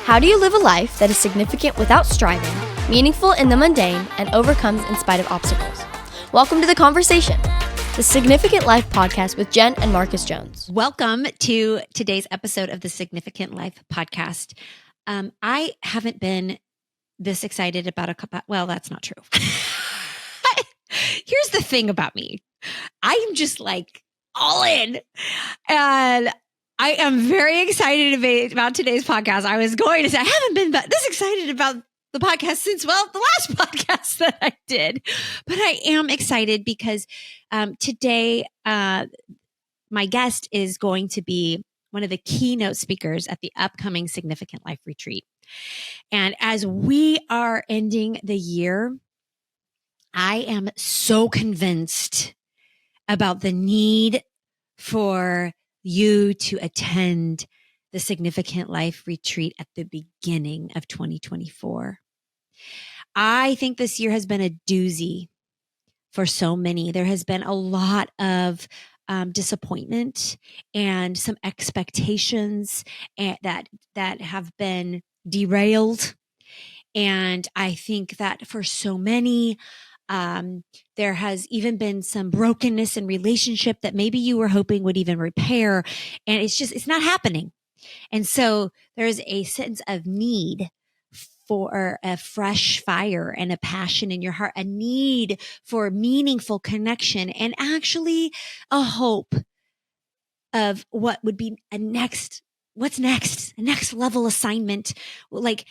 How do you live a life that is significant without striving, meaningful in the mundane, and overcomes in spite of obstacles? Welcome to The Conversation, the Significant Life podcast with Jen and Marcus Jones. Welcome to today's episode of the Significant Life podcast. I haven't been this excited about well, that's not true. Here's the thing about me. I am just like all in. And I am very excited about today's podcast. I was going to say, I haven't been this excited about the podcast since, well, the last podcast that I did. But I am excited because today my guest is going to be one of the keynote speakers at the upcoming Significant Life Retreat. And as we are ending the year, I am so convinced about the need for you to attend the Significant Life Retreat at the beginning of 2024. I think this year has been a doozy for so many. There has been a lot of disappointment and some expectations that have been derailed. And I think that for so many, there has even been some brokenness in relationship that maybe you were hoping would even repair. And it's not happening. And so there's a sense of need for a fresh fire and a passion in your heart, a need for meaningful connection, and actually a hope of what would be what's next, a next level assignment. Like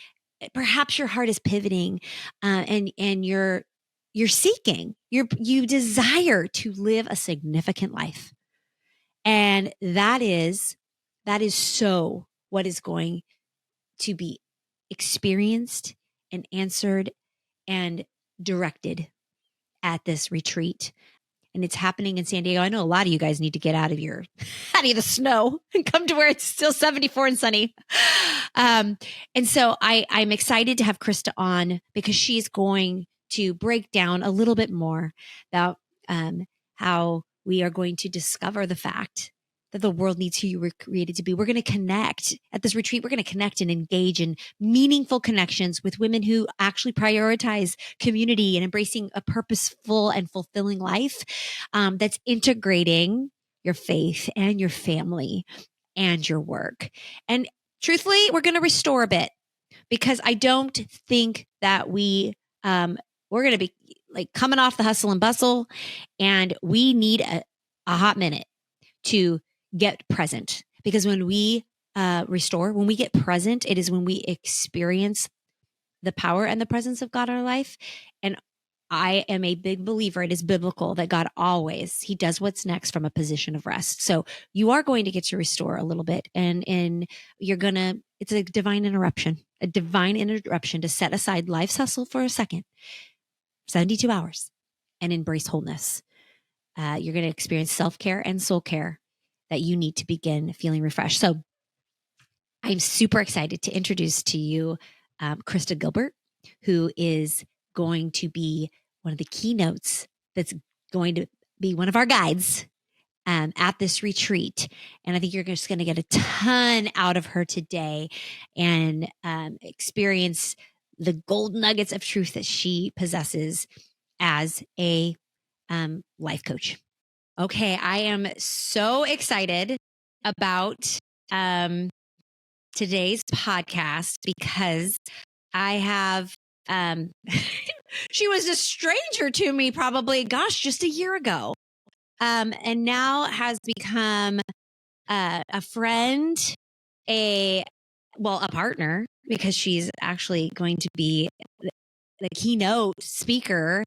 perhaps your heart is pivoting, and you're seeking, you desire to live a significant life. And that is so what is going to be experienced and answered and directed at this retreat. And it's happening in San Diego. I know a lot of you guys need to get out of the snow and come to where it's still 74 and sunny. And so I'm excited to have Krista on because she's going to break down a little bit more about how we are going to discover the fact that the world needs who you were created to be. We're going to connect at this retreat. We're going to connect and engage in meaningful connections with women who actually prioritize community and embracing a purposeful and fulfilling life that's integrating your faith and your family and your work. And truthfully, we're going to restore a bit because I don't think that we're going to be like coming off the hustle and bustle, and we need a hot minute to get present, because when we restore, when we get present, it is when we experience the power and the presence of God in our life. And I am a big believer, it is biblical that God he does what's next from a position of rest. So you are going to get to restore a little bit, and it's a divine interruption to set aside life's hustle for a second, 72 hours, and embrace wholeness. You're going to experience self-care and soul care that you need to begin feeling refreshed. So I'm super excited to introduce to you Krista Gilbert, who is going to be one of the keynotes that's going to be one of our guides at this retreat. And I think you're just going to get a ton out of her today and experience the gold nuggets of truth that she possesses as a life coach. Okay, I am so excited about today's podcast because I have, she was a stranger to me probably, just a year ago, and now has become a friend, a partner, because she's actually going to be the keynote speaker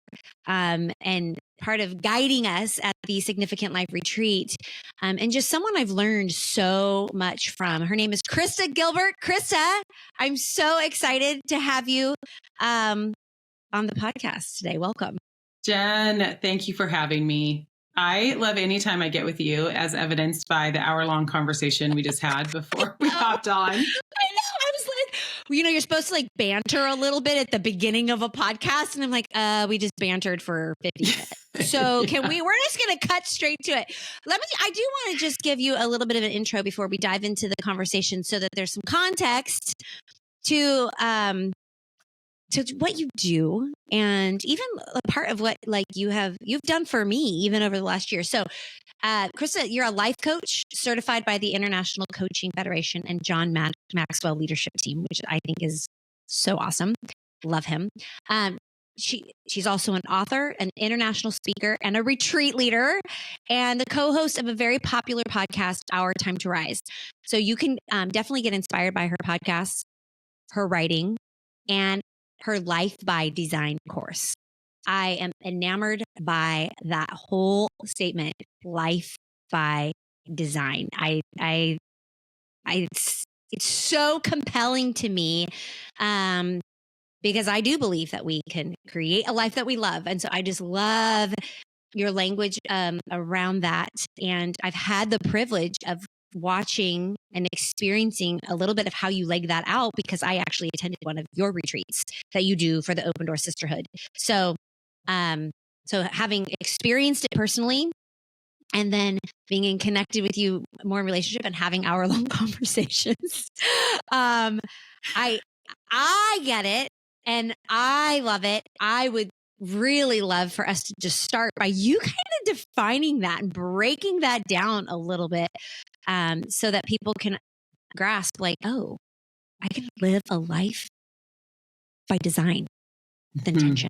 and part of guiding us at the Significant Life Retreat, and just someone I've learned so much from. Her name is Krista Gilbert. Krista, I'm so excited to have you on the podcast today. Welcome. Jen, thank you for having me. I love any time I get with you, as evidenced by the hour-long conversation we just had before we hopped on. I know. I was like, you're supposed to like banter a little bit at the beginning of a podcast. And I'm like, we just bantered for 50 minutes. So we're just going to cut straight to it. I do want to just give you a little bit of an intro before we dive into the conversation so that there's some context to what you do, and even a part of what like you've done for me even over the last year. So, Krista, you're a life coach certified by the International Coaching Federation and John Maxwell Leadership Team, which I think is so awesome. Love him. She's also an author, an international speaker, and a retreat leader, and the co-host of a very popular podcast, Our Time to Rise. So you can definitely get inspired by her podcasts, her writing, and her Life by Design course. I am enamored by that whole statement, life by design. It's so compelling to me, because I do believe that we can create a life that we love. And so I just love your language around that. And I've had the privilege of watching and experiencing a little bit of how you leg that out, because I actually attended one of your retreats that you do for the Open Door Sisterhood. So having experienced it personally, and then being in connected with you more in relationship and having hour-long conversations, I get it and I love it. I would really love for us to just start by you kind of defining that and breaking that down a little bit, so that people can grasp like, oh, I can live a life by design with intention.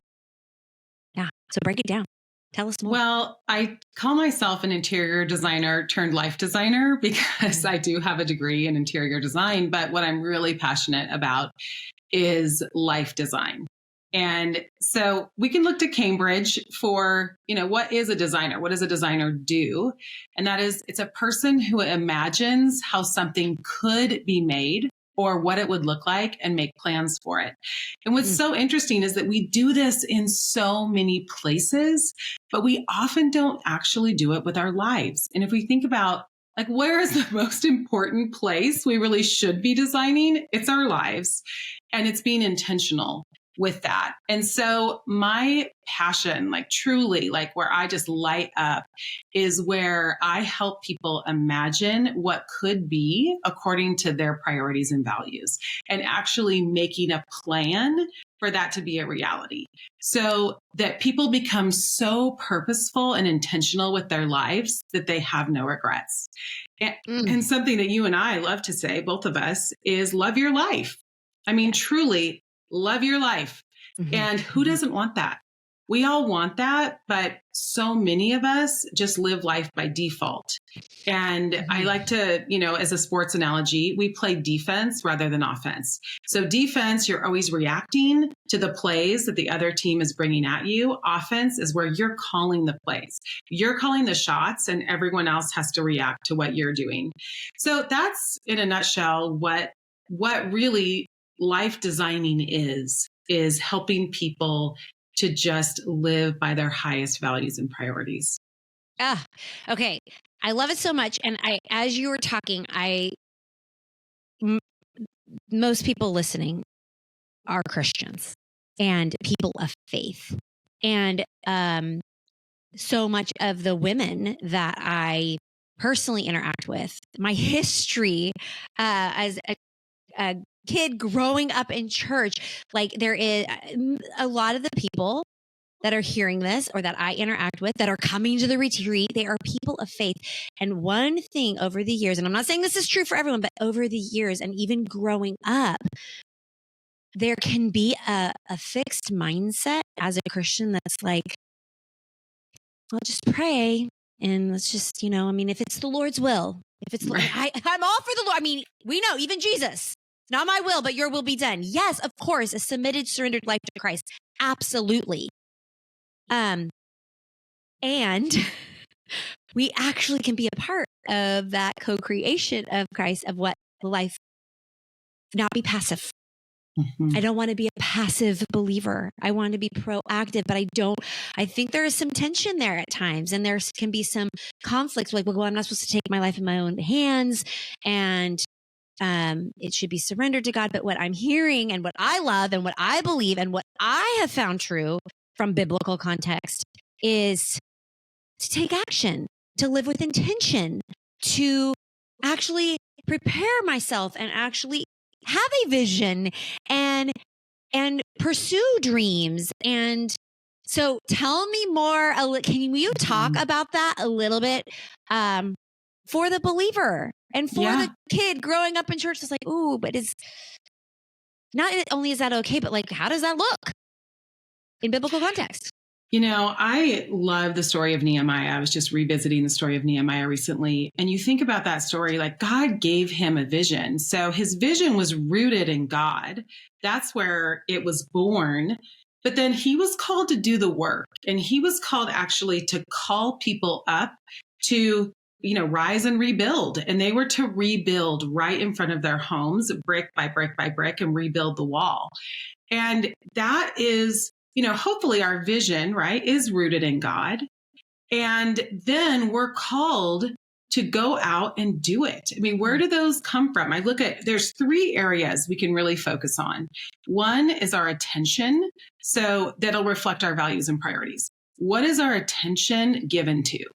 Yeah. So break it down. Tell us more. Well, I call myself an interior designer turned life designer because I do have a degree in interior design. But what I'm really passionate about is life design. And so we can look to Cambridge for, what is a designer? What does a designer do? And that is, it's a person who imagines how something could be made or what it would look like and make plans for it. And what's so interesting is that we do this in so many places, but we often don't actually do it with our lives. And if we think about like, where is the most important place we really should be designing? It's our lives. And it's being intentional with that. And so my passion, like truly, like where I just light up, is where I help people imagine what could be according to their priorities and values, and actually making a plan for that to be a reality, so that people become so purposeful and intentional with their lives that they have no regrets. And something that you and I love to say, both of us, is love your life. I mean, truly love your life. Mm-hmm. And who doesn't want that? We all want that, but so many of us just live life by default. And I like to, as a sports analogy, we play defense rather than offense. So defense, you're always reacting to the plays that the other team is bringing at you. Offense is where you're calling the plays. You're calling the shots and everyone else has to react to what you're doing. So that's in a nutshell what really life designing is helping people to just live by their highest values and priorities. Okay. I love it so much. And as you were talking, most people listening are Christians and people of faith. And so much of the women that I personally interact with, my history as a kid growing up in church, like there is a lot of the people that are hearing this or that I interact with that are coming to the retreat, they are people of faith. And one thing over the years, and I'm not saying this is true for everyone, but over the years and even growing up, there can be a fixed mindset as a Christian that's like, well, just pray and let's just, if it's the Lord's will, if it's, I'm all for the Lord. I mean, we know even Jesus, not my will, but your will be done. Yes, of course, a submitted, surrendered life to Christ. Absolutely. And we actually can be a part of that co-creation of Christ, of what life, not be passive. Mm-hmm. I don't want to be a passive believer. I want to be proactive, but I think there is some tension there at times, and there can be some conflicts like, well, I'm not supposed to take my life in my own hands, and it should be surrendered to God. But what I'm hearing and what I love and what I believe and what I have found true from biblical context is to take action, to live with intention, to actually prepare myself and actually have a vision and pursue dreams. And so tell me more. Can you talk about that a little bit for the believer and for the kid growing up in church? It's like, ooh, but it's not only is that okay, but like, how does that look in biblical context? You know, I love the story of Nehemiah. I was just revisiting the story of Nehemiah recently. And you think about that story, like God gave him a vision. So his vision was rooted in God. That's where it was born. But then he was called to do the work. And he was called actually to call people up to, rise and rebuild. And they were to rebuild right in front of their homes, brick by brick by brick, and rebuild the wall. And that is, hopefully our vision, right, is rooted in God. And then we're called to go out and do it. I mean, where do those come from? There's 3 areas we can really focus on. One is our attention. So that'll reflect our values and priorities. What is our attention given to?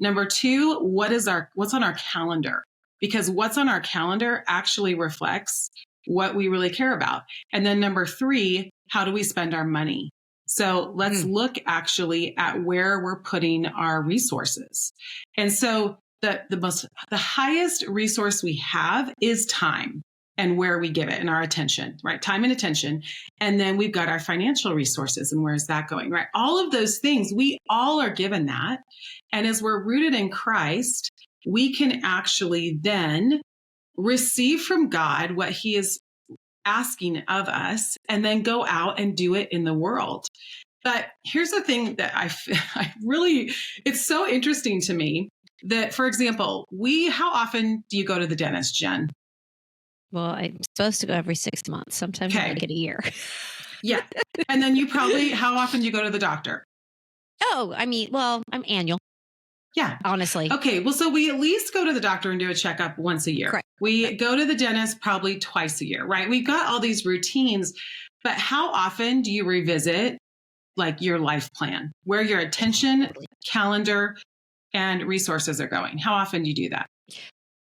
Number 2, what's on our calendar? Because what's on our calendar actually reflects what we really care about. And then number 3, how do we spend our money? So let's look actually at where we're putting our resources. And so the highest resource we have is time and where we give it and our attention, right? Time and attention. And then we've got our financial resources and where's that going, right? All of those things, we all are given that. And as we're rooted in Christ, we can actually then receive from God what he is asking of us and then go out and do it in the world. But here's the thing that it's so interesting to me that, for example, how often do you go to the dentist, Jen? Well, I'm supposed to go every 6 months. Sometimes I make it a year. Yeah. And then how often do you go to the doctor? Oh, I'm annual. Yeah. Honestly. Okay. Well, so we at least go to the doctor and do a checkup once a year. Correct. We go to the dentist probably twice a year, right? We've got all these routines, but how often do you revisit like your life plan, where your attention, calendar, and resources are going? How often do you do that?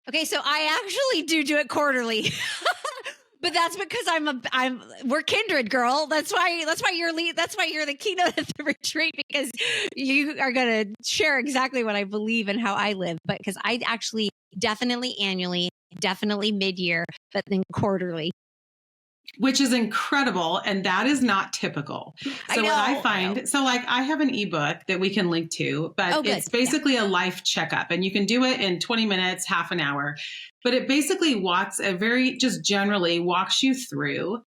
Okay. So I actually do it quarterly. But that's because we're kindred, girl. That's why you're the keynote at the retreat, because you are going to share exactly what I believe and how I live. But because I actually definitely annually, definitely mid-year, but then quarterly. Which is incredible. And that is not typical. So what I find, I have an ebook that we can link to, but it's basically a life checkup, and you can do it in 20 minutes, half an hour. But it basically generally walks you through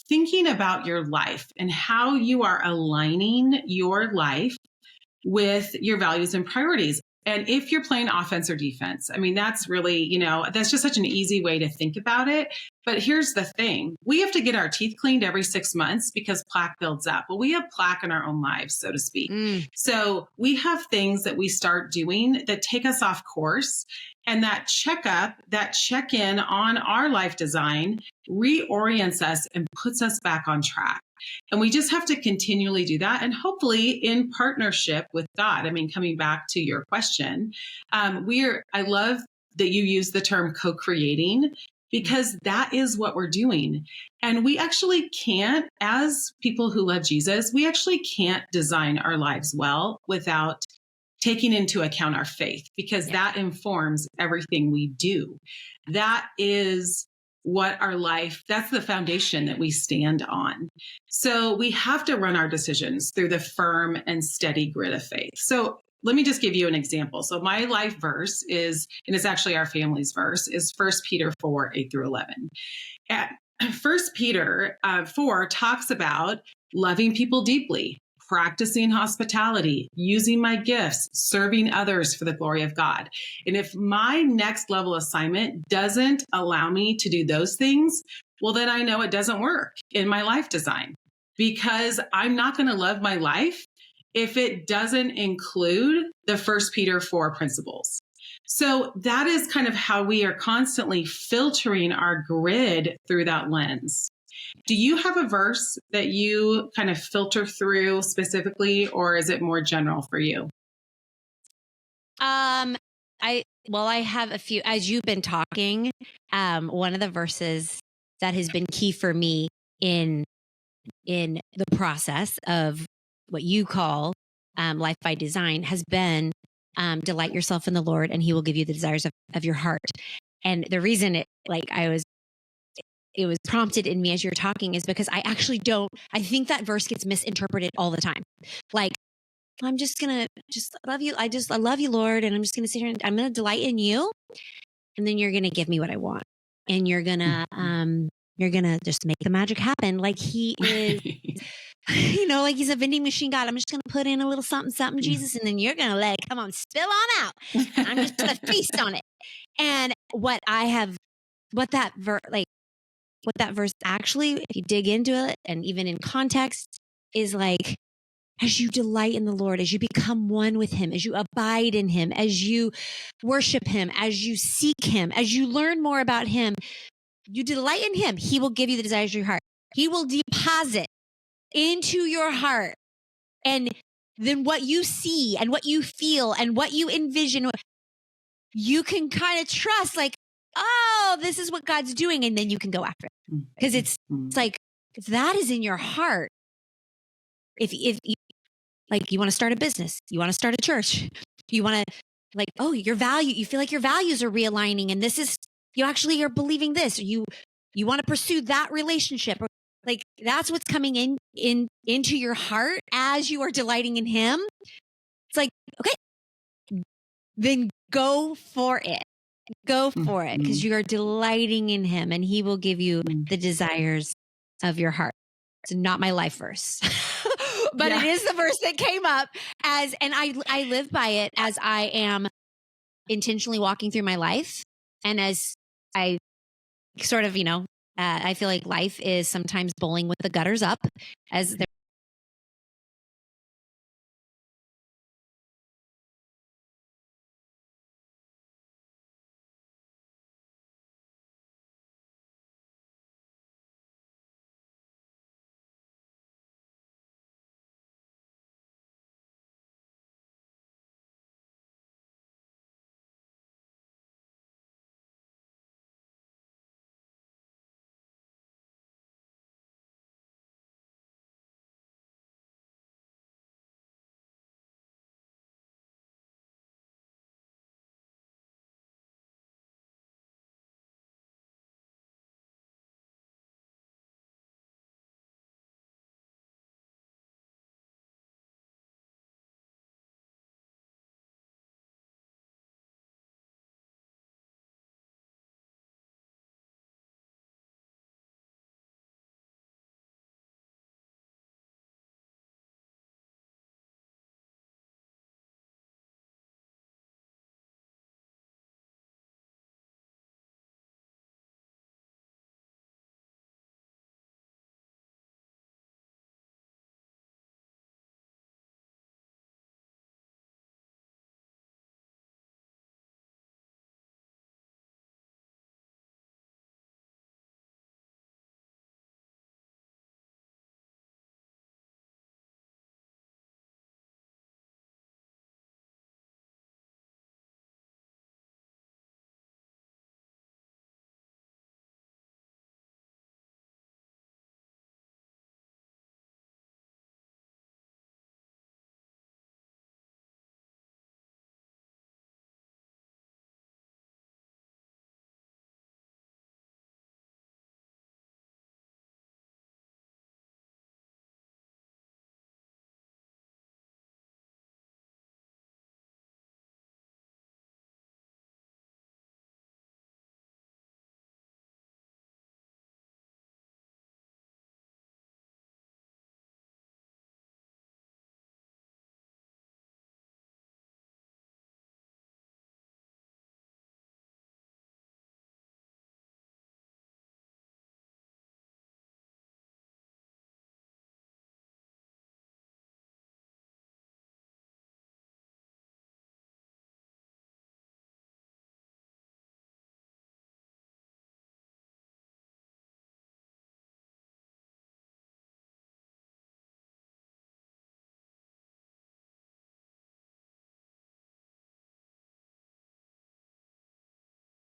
thinking about your life and how you are aligning your life with your values and priorities. And if you're playing offense or defense, I mean, that's really, that's just such an easy way to think about it. But here's the thing. We have to get our teeth cleaned every 6 months because plaque builds up. Well, we have plaque in our own lives, so to speak. So we have things that we start doing that take us off course. And that checkup, that check-in on our life design reorients us and puts us back on track. And we just have to continually do that. And hopefully in partnership with God. I mean, coming back to your question, I love that you use the term co-creating, because that is what we're doing. And we actually can't, as people who love Jesus, we actually can't design our lives well without taking into account our faith, because that informs everything we do. That is what our life, that's the foundation that we stand on. So we have to run our decisions through the firm and steady grit of faith. So let me just give you an example. So my life verse is, and it's actually our family's verse, is 1 Peter 4, 8-11. And 1 Peter 4 talks about loving people deeply, practicing hospitality, using my gifts, serving others for the glory of God. And if my next level assignment doesn't allow me to do those things, well, then I know it doesn't work in my life design, because I'm not going to love my life if it doesn't include the 1 Peter 4 principles. So that is kind of how we are constantly filtering our grid through that lens. Do you have a verse that you kind of filter through specifically, or is it more general for you? I have a few. As you've been talking, one of the verses that has been key for me in the process of what you call life by design has been delight yourself in the Lord, and He will give you the desires of your heart. And the reason it was prompted in me as you're talking is because I actually I think that verse gets misinterpreted all the time. Like, I'm just gonna love you. I love you, Lord, and I'm just gonna sit here and I'm gonna delight in you, and then you're gonna give me what I want, and you're gonna just make the magic happen. Like He is, like He's a vending machine God. I'm just gonna put in a little something, Jesus, and then you're gonna come on, spill on out. I'm just gonna feast on it. And what that verse actually, if you dig into it, and even in context, is like, as you delight in the Lord, as you become one with Him, as you abide in Him, as you worship Him, as you seek Him, as you learn more about Him, you delight in Him, He will give you the desires of your heart. He will deposit into your heart. And then what you see and what you feel and what you envision, you can kind of trust, like, oh, this is what God's doing. And then you can go after it. Because it's like, if that is in your heart, if you want to start a business, you want to start a church, you want to you feel like your values are realigning, and this is, you actually are believing this, or you want to pursue that relationship, or like that's what's coming into your heart as you are delighting in Him. It's like, okay, then go for it. Go for it, because you are delighting in Him, and He will give you the desires of your heart. It's not my life verse, but it is the verse that came up and I live by it as I am intentionally walking through my life. And as I sort of, I feel like life is sometimes bowling with the gutters up, as there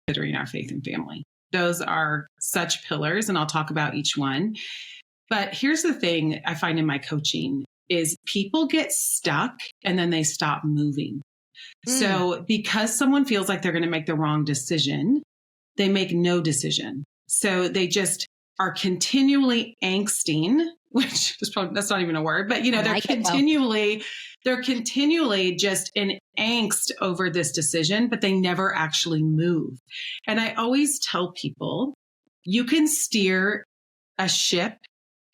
considering our faith and family. Those are such pillars, and I'll talk about each one. But here's the thing I find in my coaching is people get stuck and then they stop moving. So because someone feels like they're going to make the wrong decision, they make no decision. So they just are continually angsting, which is probably, that's not even a word, but they're continually just in angst over this decision, but they never actually move. And I always tell people, you can steer a ship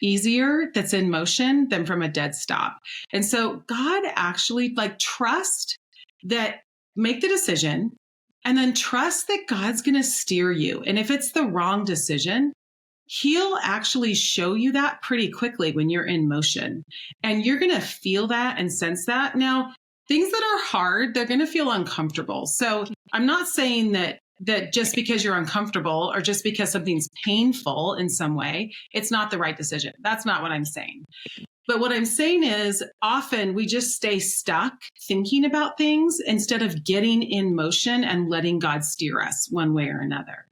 easier that's in motion than from a dead stop. And so God actually trust that, make the decision, and then trust that God's going to steer you. And if it's the wrong decision, He'll actually show you that pretty quickly when you're in motion. And you're going to feel that and sense that. Now, things that are hard, they're going to feel uncomfortable. So I'm not saying that just because you're uncomfortable or just because something's painful in some way, it's not the right decision. That's not what I'm saying. But what I'm saying is often we just stay stuck thinking about things instead of getting in motion and letting God steer us one way or another.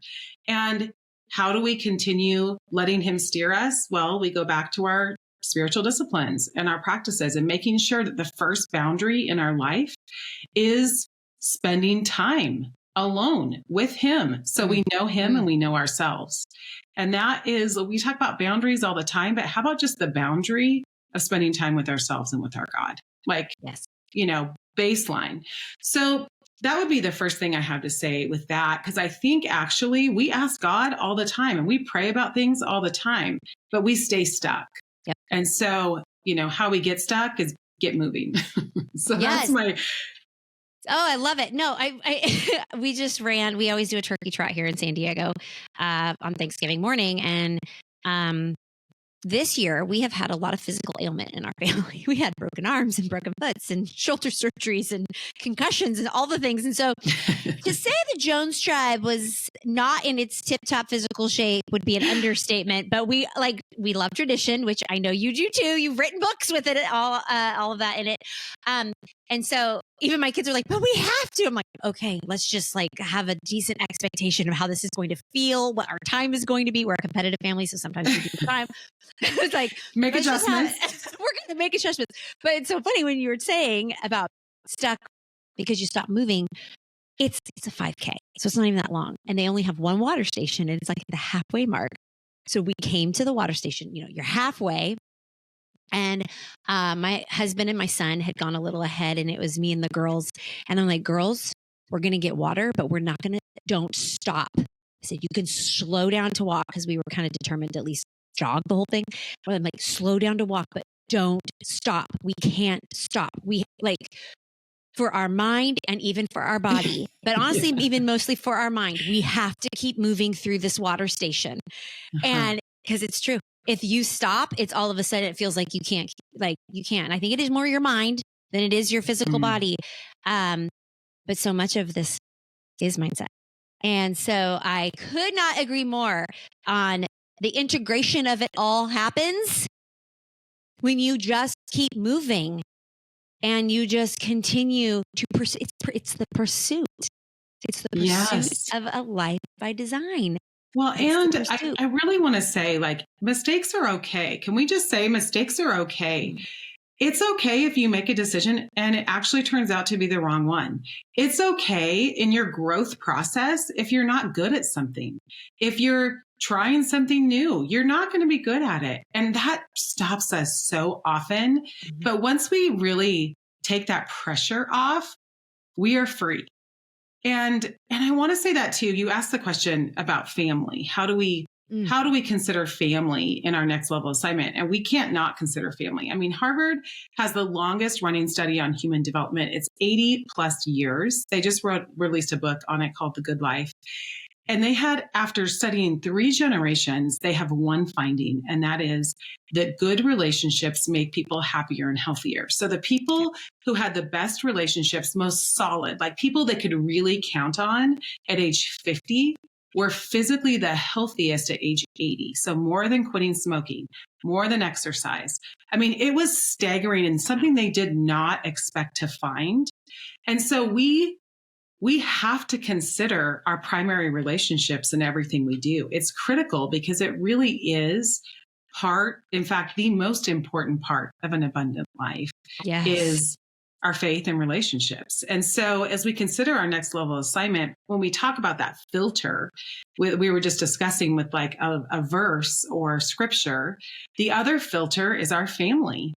And how do we continue letting Him steer us? Well, we go back to our spiritual disciplines and our practices and making sure that the first boundary in our life is spending time alone with Him. So we know Him and we know ourselves. And that is, we talk about boundaries all the time, but how about just the boundary of spending time with ourselves and with our God? Yes. Baseline. So that would be the first thing I have to say with that, because I think actually we ask God all the time and we pray about things all the time, but we stay stuck. Yep. And so, how we get stuck is get moving. So Yes. that's my... Oh, I love it. No, we always do a turkey trot here in San Diego on Thanksgiving morning. And this year we have had a lot of physical ailment in our family. We had broken arms and broken foots and shoulder surgeries and concussions and all the things. And so to say the Jones tribe was not in its tip-top physical shape would be an understatement, but we love tradition, which I know you do too. You've written books with it, all of that in it. And so even my kids are like, but we have to. I'm like, okay, let's just have a decent expectation of how this is going to feel, what our time is going to be. We're a competitive family, so sometimes we do time. It's like, make adjustments. We're going to make adjustments. But it's so funny when you were saying about stuck because you stopped moving. It's a 5K, so it's not even that long. And they only have one water station, and it's at the halfway mark. So we came to the water station, you're halfway. And my husband and my son had gone a little ahead, and it was me and the girls. And I'm like, girls, we're going to get water, but don't stop. I said, you can slow down to walk, because we were kind of determined to at least jog the whole thing. But I'm like, slow down to walk, but don't stop. We can't stop. We for our mind and even for our body, but honestly, even mostly for our mind, we have to keep moving through this water station. And because it's true. If you stop, it's all of a sudden it feels like you can't. I think it is more your mind than it is your physical body. But so much of this is mindset. And so I could not agree more on the integration of it all happens when you just keep moving and you just continue to pursue. It's the pursuit. It's the pursuit of a life by design. Well, and I really want to say, mistakes are okay. Can we just say mistakes are okay? It's okay if you make a decision and it actually turns out to be the wrong one. It's okay in your growth process if you're not good at something. If you're trying something new, you're not going to be good at it. And that stops us so often. But once we really take that pressure off, we are free. And I want to say that too. You asked the question about family. How do we consider family in our next level assignment? And we can't not consider family. I mean, Harvard has the longest running study on human development. It's 80 plus years. They just released a book on it called The Good Life. And they had, after studying 3 generations, they have one finding, and that is that good relationships make people happier and healthier. So the people who had the best relationships, most solid, people they could really count on at age 50, were physically the healthiest at age 80. So more than quitting smoking, more than exercise. I mean, it was staggering and something they did not expect to find. And so we we have to consider our primary relationships in everything we do. It's critical because it really is in fact, the most important part of an abundant life is our faith and relationships. And so as we consider our next level assignment, when we talk about that filter, we were just discussing with like a verse or scripture, the other filter is our family,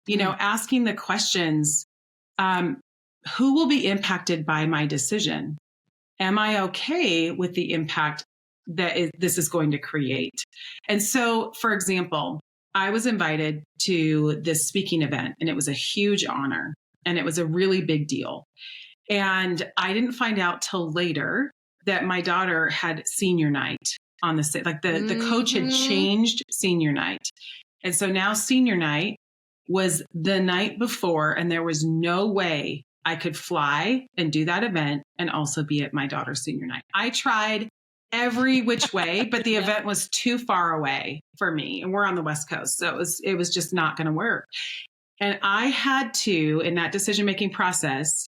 asking the questions, who will be impacted by my decision? Am I okay with the impact that this is going to create? And so, for example, I was invited to this speaking event, and it was a huge honor, and it was a really big deal. And I didn't find out till later that my daughter had senior night on the stage. Like the coach had changed senior night. And so now senior night was the night before, and there was no way I could fly and do that event and also be at my daughter's senior night. I tried every which way, but the event was too far away for me. And we're on the West Coast. So it was just not going to work. And I had to, in that decision-making process,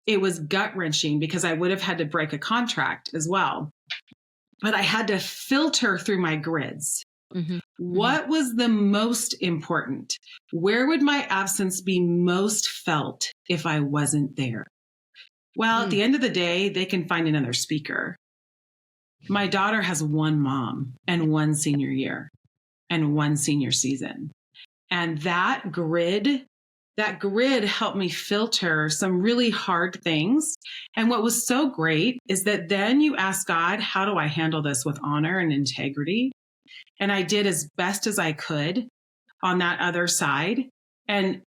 it was gut-wrenching because I would have had to break a contract as well. But I had to filter through my grids. Mm-hmm. What was the most important? Where would my absence be most felt if I wasn't there? Well, at the end of the day, they can find another speaker. My daughter has one mom and one senior year and one senior season. And that grid helped me filter some really hard things. And what was so great is that then you ask God, how do I handle this with honor and integrity? And I did as best as I could on that other side. And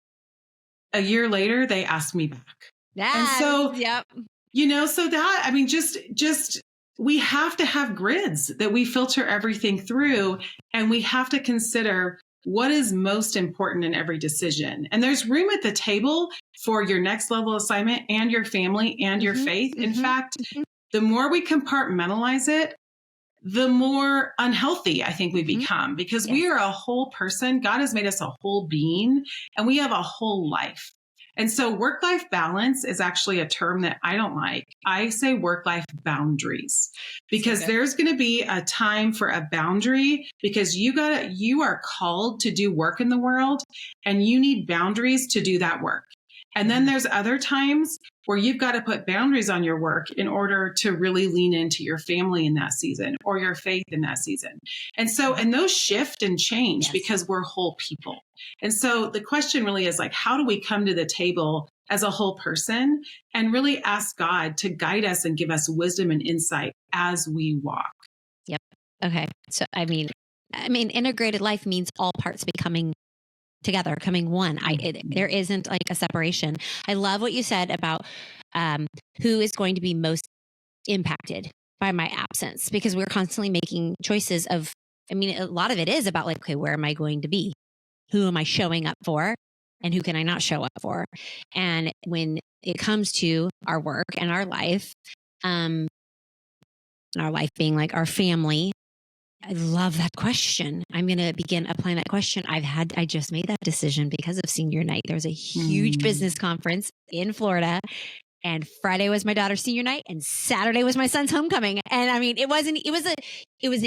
a year later, they asked me back. And so, so that, I mean, just we have to have grids that we filter everything through, and we have to consider what is most important in every decision. And there's room at the table for your next level assignment and your family and your faith. In fact, the more we compartmentalize it, the more unhealthy I think we become, because we are a whole person. God has made us a whole being, and we have a whole life. And so work-life balance is actually a term that I don't like. I say work-life boundaries, because there's going to be a time for a boundary, because you are called to do work in the world, and you need boundaries to do that work. And then there's other times where you've got to put boundaries on your work in order to really lean into your family in that season or your faith in that season. And so, and those shift and change because we're whole people. And so the question really is like, how do we come to the table as a whole person and really ask God to guide us and give us wisdom and insight as we walk? Yep. Okay. So, I mean, integrated life means all parts becoming together, coming one. There isn't like a separation. I love what you said about who is going to be most impacted by my absence, because we're constantly making choices of, a lot of it is about like, okay, where am I going to be? Who am I showing up for? And who can I not show up for? And when it comes to our work and our life being like our family, I love that question. I'm going to begin applying that question. I just made that decision because of senior night. There was a huge business conference in Florida, and Friday was my daughter's senior night, and Saturday was my son's homecoming. And it was an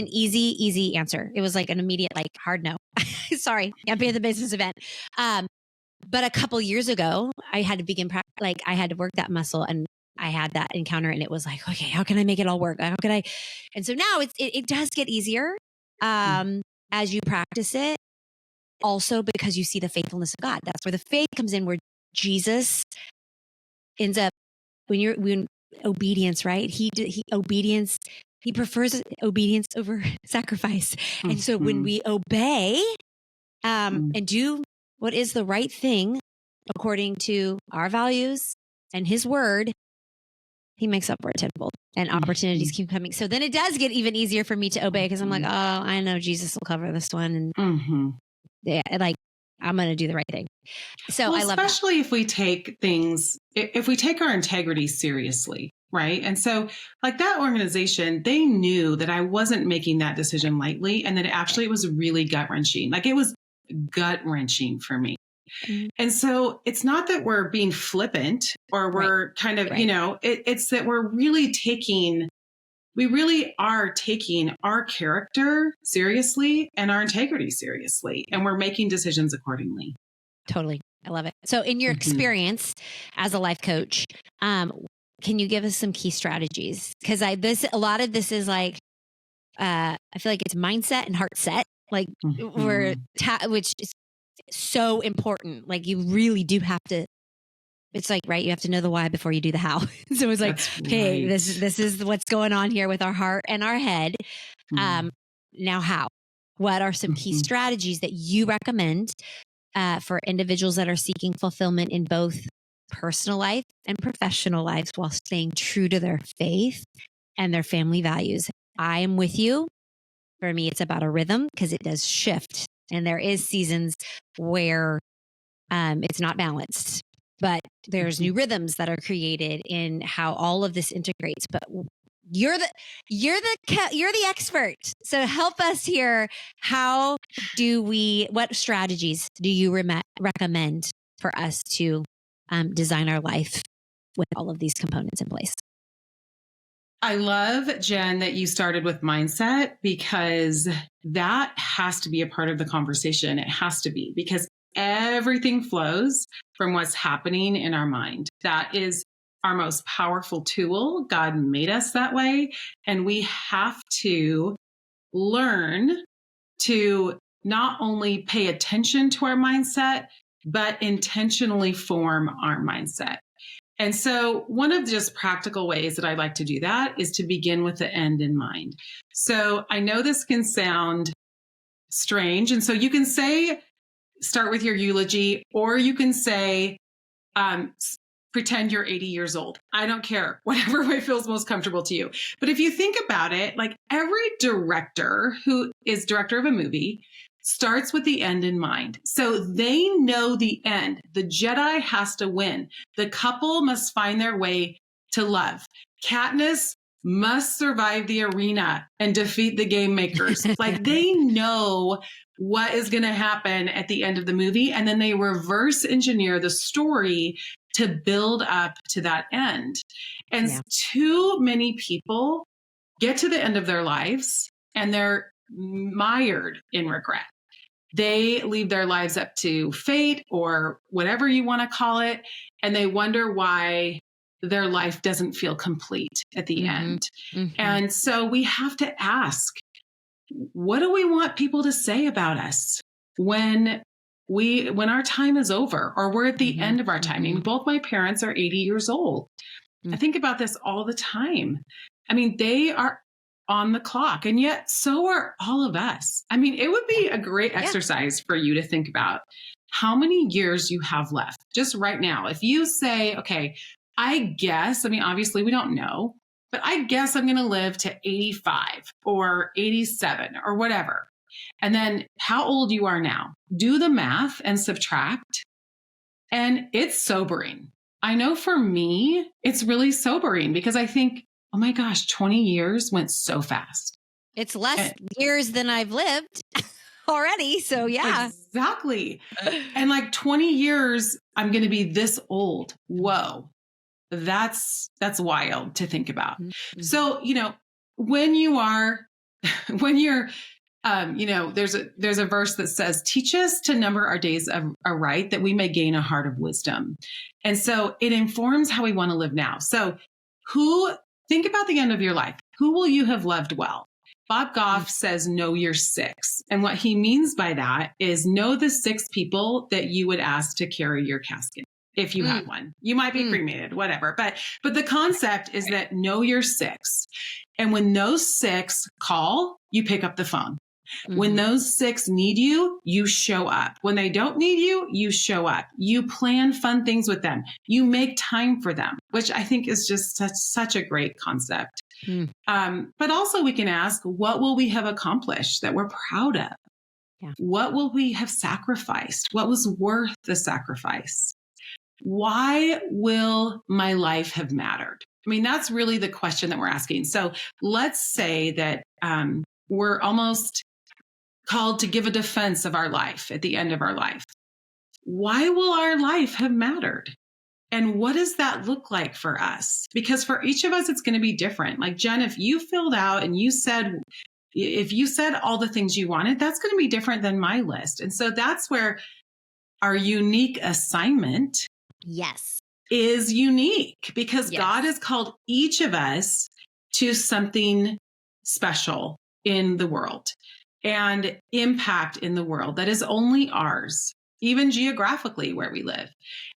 easy answer. It was like an immediate, like hard no. Sorry, can't be at the business event. But a couple years ago, I had to begin, I had to work that muscle, and I had that encounter, and it was like, okay, how can I make it all work? How can I? And so now it does get easier as you practice it. Also, because you see the faithfulness of God. That's where the faith comes in, where Jesus ends up when obedience, right? He prefers obedience over sacrifice. And so when we obey and do what is the right thing according to our values and His word, He makes up for it tenfold, and opportunities keep coming. So then it does get even easier for me to obey, because I'm like, oh, I know Jesus will cover this one. And I'm going to do the right thing. So I love that. Especially if we take our integrity seriously, right? And so like that organization, they knew that I wasn't making that decision lightly, and that it was really gut wrenching. Like it was gut wrenching for me. And so it's not that we're being flippant or we're kind of, it's that we really are taking our character seriously and our integrity seriously, and we're making decisions accordingly. Totally. I love it. So in your experience as a life coach, can you give us some key strategies? Because a lot of this is like, I feel like it's mindset and heart set, like which is so important. Like you really do have to, it's like, right. You have to know the why before you do the how. So it's like, hey, this is what's going on here with our heart and our head. Now how? What are some key strategies that you recommend for individuals that are seeking fulfillment in both personal life and professional lives while staying true to their faith and their family values? I am with you. For me, it's about a rhythm because it does shift. And there is seasons where it's not balanced, but there's new rhythms that are created in how all of this integrates. But you're the expert. So help us here. What strategies do you recommend for us to design our life with all of these components in place? I love, Jen, that you started with mindset, because that has to be a part of the conversation. It has to be, because everything flows from what's happening in our mind. That is our most powerful tool. God made us that way. And we have to learn to not only pay attention to our mindset, but intentionally form our mindset. And so one of the just practical ways that I like to do that is to begin with the end in mind. So I know this can sound strange. And so you can start with your eulogy, or you can say, pretend you're 80 years old. I don't care, whatever way feels most comfortable to you. But if you think about it, like every director who is director of a movie starts with the end in mind. So they know the end. The Jedi has to win. The couple must find their way to love. Katniss must survive the arena and defeat the game makers. Like they know what is going to happen at the end of the movie. And then they reverse engineer the story to build up to that end. And too many people get to the end of their lives and they're mired in regret. They leave their lives up to fate or whatever you want to call it. And they wonder why their life doesn't feel complete at the end. And so we have to ask, what do we want people to say about us when our time is over, or we're at the end of our time? I mean, both my parents are 80 years old. I think about this all the time. I mean, they are on the clock, and yet so are all of us. I mean, it would be a great exercise for you to think about how many years you have left just right now. If you say, okay, I guess, I mean, obviously we don't know, but I guess I'm going to live to 85 or 87 or whatever. And then how old you are now, do the math and subtract. And it's sobering. I know for me, it's really sobering because I think, oh my gosh, 20 years went so fast. It's less years than I've lived already. So yeah. Exactly. And like 20 years, I'm going to be this old. Whoa. That's wild to think about. So, when you're, there's a verse that says, teach us to number our days aright that we may gain a heart of wisdom. And so it informs how we want to live now. So think about the end of your life. Who will you have loved well? Bob Goff says, know your six. And what he means by that is know the six people that you would ask to carry your casket. If you had one, you might be cremated, whatever. But the concept is that know your six. And when those six call, you pick up the phone. When those six need you, you show up. When they don't need you, you show up. You plan fun things with them. You make time for them, which I think is just such a great concept. But also we can ask, what will we have accomplished that we're proud of? Yeah. What will we have sacrificed? What was worth the sacrifice? Why will my life have mattered? I mean, that's really the question that we're asking. So let's say that we're almost called to give a defense of our life at the end of our life. why will our life have mattered? And what does that look like for us? Because for each of us, it's going to be different. Like Jen, if you filled out and you said all the things you wanted, that's going to be different than my list. And so that's where our unique assignment is unique, because God has called each of us to something special in the world and impact in the world that is only ours, even geographically where we live.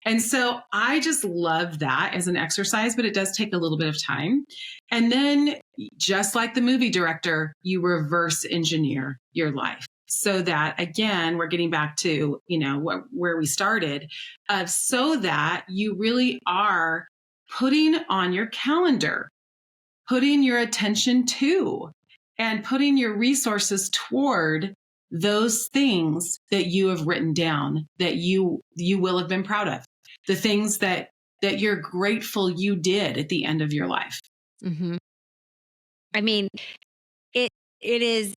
And so I just love that as an exercise, but it does take a little bit of time. And then just like the movie director, you reverse engineer your life so that, again, we're getting back to, where we started, so that you really are putting on your calendar, putting your attention to, and putting your resources toward those things that you have written down that you will have been proud of, the things that you're grateful you did at the end of your life. Mm-hmm. I mean, it is.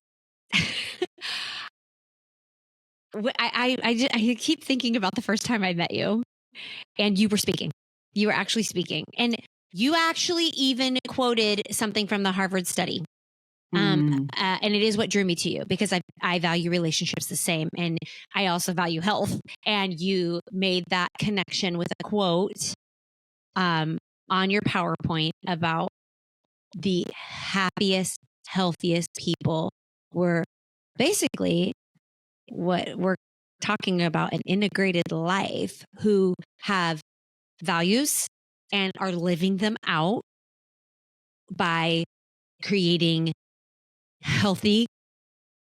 I keep thinking about the first time I met you, and you were speaking. You were actually speaking, and you actually even quoted something from the Harvard study. And it is what drew me to you, because I value relationships the same, and I also value health. And you made that connection with a quote on your PowerPoint about the happiest, healthiest people were basically what we're talking about, an integrated life, who have values and are living them out by creating healthy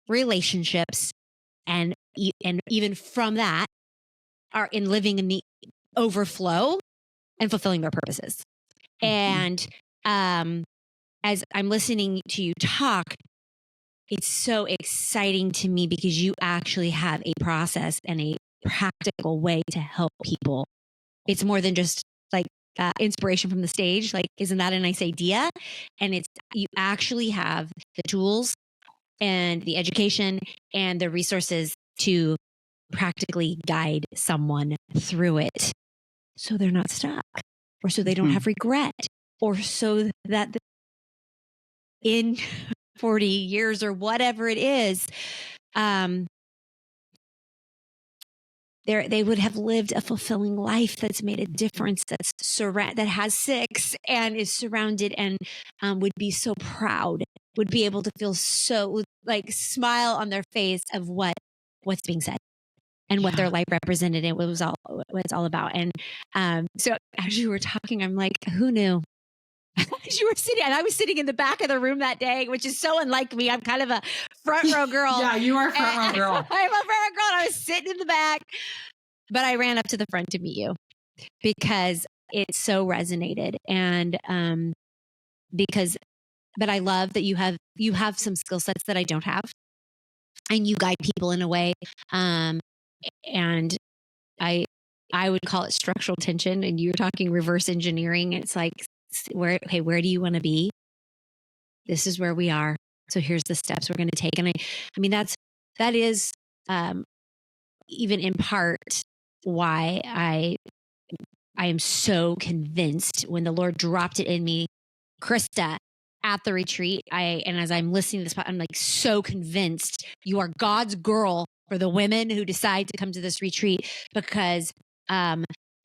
relationships, and even from that are living in the overflow and fulfilling their purposes. Mm-hmm. And as I'm listening to you talk, it's so exciting to me, because you actually have a process and a practical way to help people. It's more than just like inspiration from the stage. Like, isn't that a nice idea? And you actually have the tools and the education and the resources to practically guide someone through it, so they're not stuck, or so they don't have regret, or so that in 40 years or whatever it is, they would have lived a fulfilling life that's made a difference, that has 6 and is surrounded, and would be so proud, would be able to feel so like smile on their face of what's being said and what their life represented and what it's all about. And so as you were talking, I'm like, who knew? You were sitting, and I was sitting in the back of the room that day, which is so unlike me. I'm kind of a front row girl. Yeah, you are a front row girl. I'm a front row girl. And I was sitting in the back, but I ran up to the front to meet you because it so resonated. And but I love that you have some skill sets that I don't have, and you guide people in a way. And I would call it structural tension, and you're talking reverse engineering. It's like, where do you want to be? This is where we are. So here's the steps we're going to take. And I mean, that is even in part why I am so convinced, when the Lord dropped it in me, Krista, at the retreat, and as I'm listening to this, I'm like so convinced you are God's girl for the women who decide to come to this retreat, because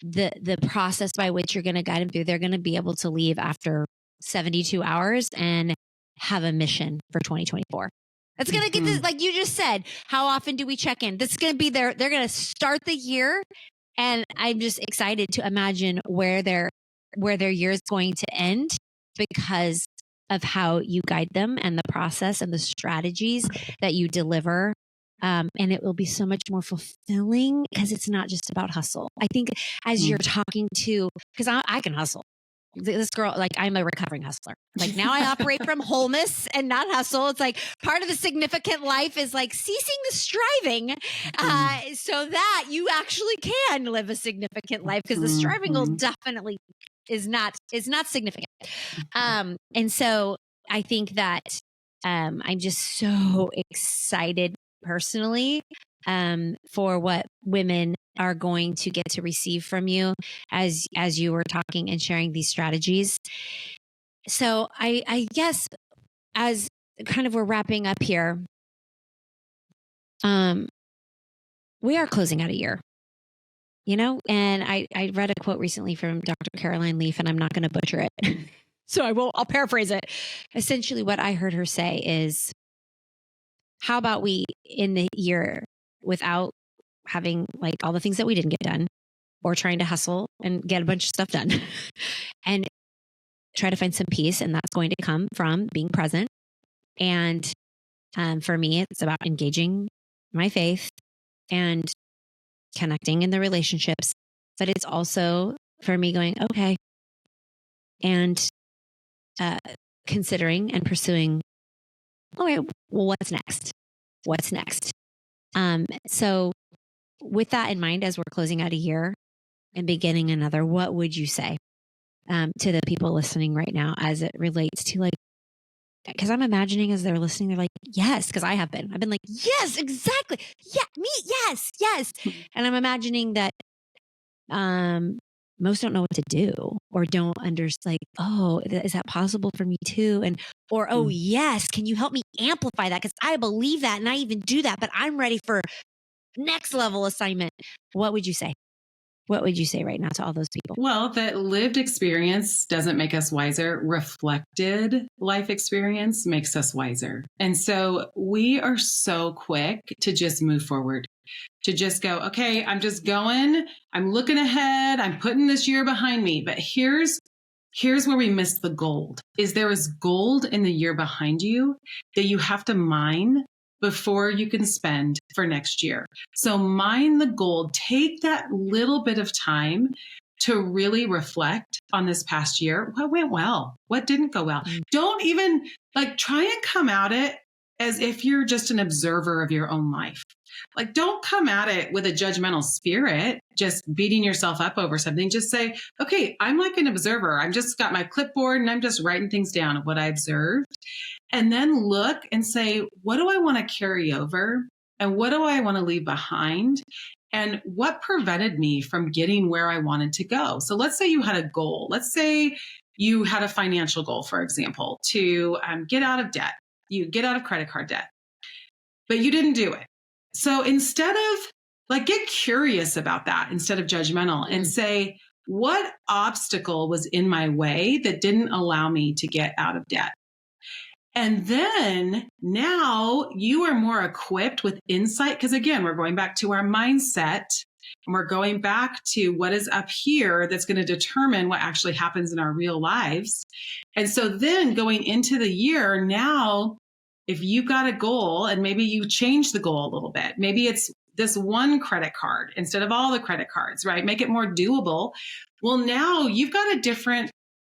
the process by which you're going to guide them through, they're going to be able to leave after 72 hours and have a mission for 2024. That's going to get this, like you just said, how often do we check in? This is going to be they're going to start the year. And I'm just excited to imagine where their year is going to end, because of how you guide them and the process and the strategies that you deliver. And it will be so much more fulfilling, because it's not just about hustle. I think as you're talking to, because I can hustle. This girl, like, I'm a recovering hustler. Like, now I operate from wholeness and not hustle. It's like part of the significant life is like ceasing the striving, so that you actually can live a significant life, because the striving will definitely is not significant. And so I think that I'm just so excited personally for what women are going to get to receive from you as you were talking and sharing these strategies. So I guess as kind of we're wrapping up here, we are closing out a year, and I read a quote recently from Dr. Caroline Leaf, and I'm not going to butcher it. So I'll paraphrase it. Essentially what I heard her say is, how about we end the year without having like all the things that we didn't get done, or trying to hustle and get a bunch of stuff done and try to find some peace. And that's going to come from being present. And for me, it's about engaging my faith and connecting in the relationships. But it's also for me going, okay, and considering and pursuing, okay, well, what's next? What's next? So with that in mind, as we're closing out a year and beginning another, what would you say to the people listening right now as it relates to like, because I'm imagining as they're listening, they're like, yes, because I've been like, yes, exactly. Yeah, me, yes, yes. And I'm imagining that most don't know what to do or don't understand, like, oh, is that possible for me too? Or, oh, yes, can you help me amplify that? Because I believe that and I even do that, but I'm ready for next level assignment. What would you say? What would you say right now to all those people? Well, that lived experience doesn't make us wiser. Reflected life experience makes us wiser. And so we are so quick to just move forward, to just go, okay, I'm just going, I'm looking ahead, I'm putting this year behind me. But here's where we missed the gold, is there is gold in the year behind you that you have to mine before you can spend for next year. So mine the gold, take that little bit of time to really reflect on this past year. What went well? What didn't go well? Don't even try and come at it as if you're just an observer of your own life. Don't come at it with a judgmental spirit, just beating yourself up over something. Just say, okay, I'm like an observer. I've just got my clipboard and I'm just writing things down of what I observed. And then look and say, what do I want to carry over? And what do I want to leave behind? And what prevented me from getting where I wanted to go? So let's say you had a goal. Let's say you had a financial goal, for example, to get out of debt. You get out of credit card debt, but you didn't do it. So instead of get curious about that instead of judgmental and say, what obstacle was in my way that didn't allow me to get out of debt? And then now you are more equipped with insight. Because again, we're going back to our mindset and we're going back to what is up here that's going to determine what actually happens in our real lives. And so then going into the year now, if you got a goal and maybe you change the goal a little bit, maybe it's this one credit card instead of all the credit cards, right? Make it more doable. Well, now you've got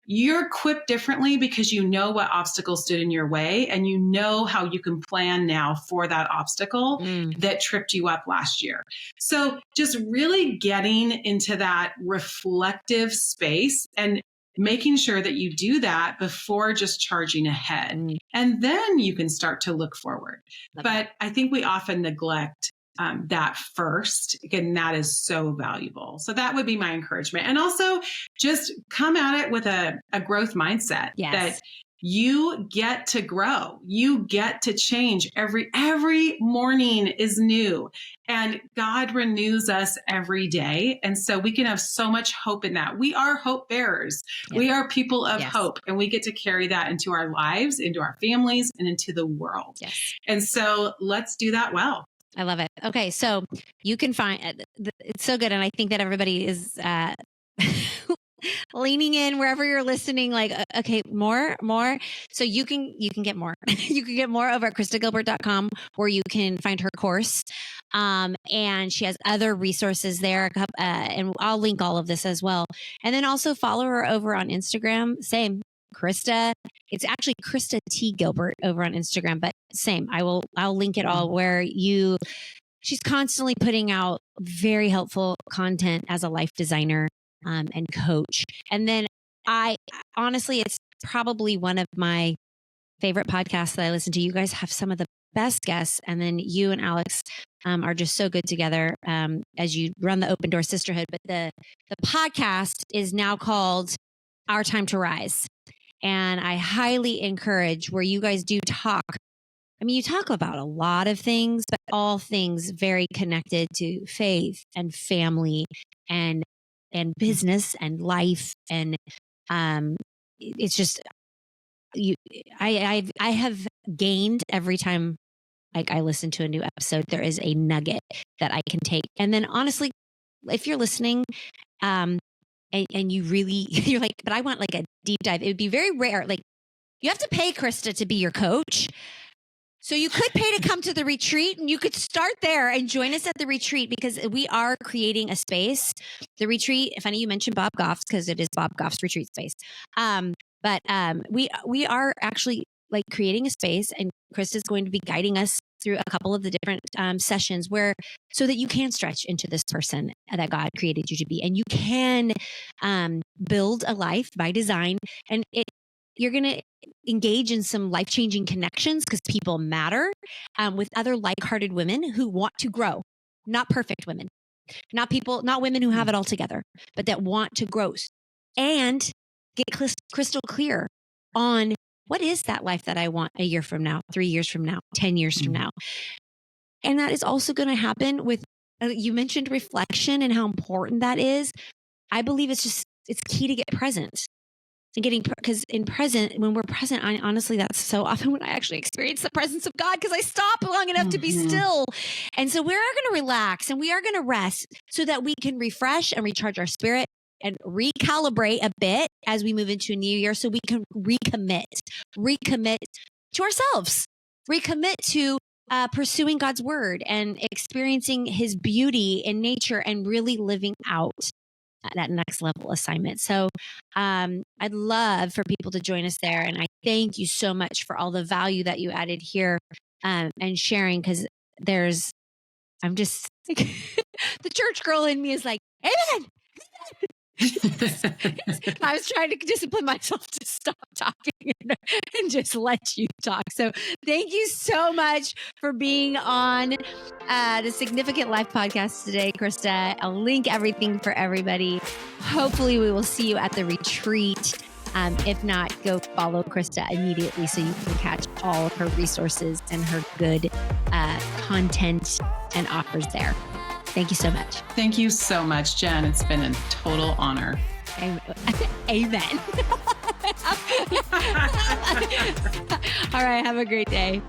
you're equipped differently because you know what obstacles stood in your way and you know how you can plan now for that obstacle that tripped you up last year. So just really getting into that reflective space and making sure that you do that before just charging ahead. And then you can start to look forward. But I think we often neglect that first. Again, that is so valuable. So that would be my encouragement. And also just come at it with a growth mindset that you get to grow. You get to change. Every morning is new and God renews us every day. And so we can have so much hope in that. We are hope bearers. Yes. We are people of hope and we get to carry that into our lives, into our families and into the world. Yes. And so let's do that well. I love it. Okay. So you can find, it's so good. And I think that everybody is, leaning in wherever you're listening, like, okay, more. So you can get more. You can get more over at KristaGilbert.com where you can find her course. And she has other resources there. And I'll link all of this as well. And then also follow her over on Instagram. Same. Krista. It's actually Krista T. Gilbert over on Instagram, but same. I'll link it all where she's constantly putting out very helpful content as a life designer. And coach. And then honestly, it's probably one of my favorite podcasts that I listen to. You guys have some of the best guests. And then you and Alex are just so good together as you run the Open Door Sisterhood. But the podcast is now called Our Time to Rise. And I highly encourage where you guys do talk. I mean, you talk about a lot of things, but all things very connected to faith and family and business and life. And it's just, I have gained every time I listen to a new episode. There is a nugget that I can take. And then honestly, if you're listening, and you really, you're like, but I want like a deep dive. It would be very rare. Like you have to pay Krista to be your coach. So you could pay to come to the retreat, and you could start there and join us at the retreat, because we are creating a space. The retreat, funny you mentioned Bob Goff's, because it is Bob Goff's retreat space. But we are actually like creating a space, and Krista's going to be guiding us through a couple of the different sessions so that you can stretch into this person that God created you to be, and you can build a life by design. And you're going to engage in some life-changing connections, because people matter, with other like-hearted women who want to grow, not perfect women, not women who have it all together, but that want to grow and get crystal clear on what is that life that I want a year from now, 3 years from now, 10 years from now. And that is also going to happen with, you mentioned reflection and how important that is. I believe it's key to get present. And because when we're present, honestly, that's so often when I actually experience the presence of God, because I stop long enough to be still. And so we are going to relax and we are going to rest so that we can refresh and recharge our spirit and recalibrate a bit as we move into a new year, so we can recommit to ourselves, recommit to pursuing God's word and experiencing his beauty in nature and really living out that next level assignment. So I'd love for people to join us there. And I thank you so much for all the value that you added here and sharing, because I'm just like, the church girl in me is like, amen. I was trying to discipline myself to stop talking and just let you talk. So thank you so much for being on the Significant Life podcast today, Krista. I'll link everything for everybody. Hopefully we will see you at the retreat. If not, go follow Krista immediately so you can catch all of her resources and her good content and offers there. Thank you so much. Thank you so much, Jen. It's been a total honor. Amen. All right. Have a great day.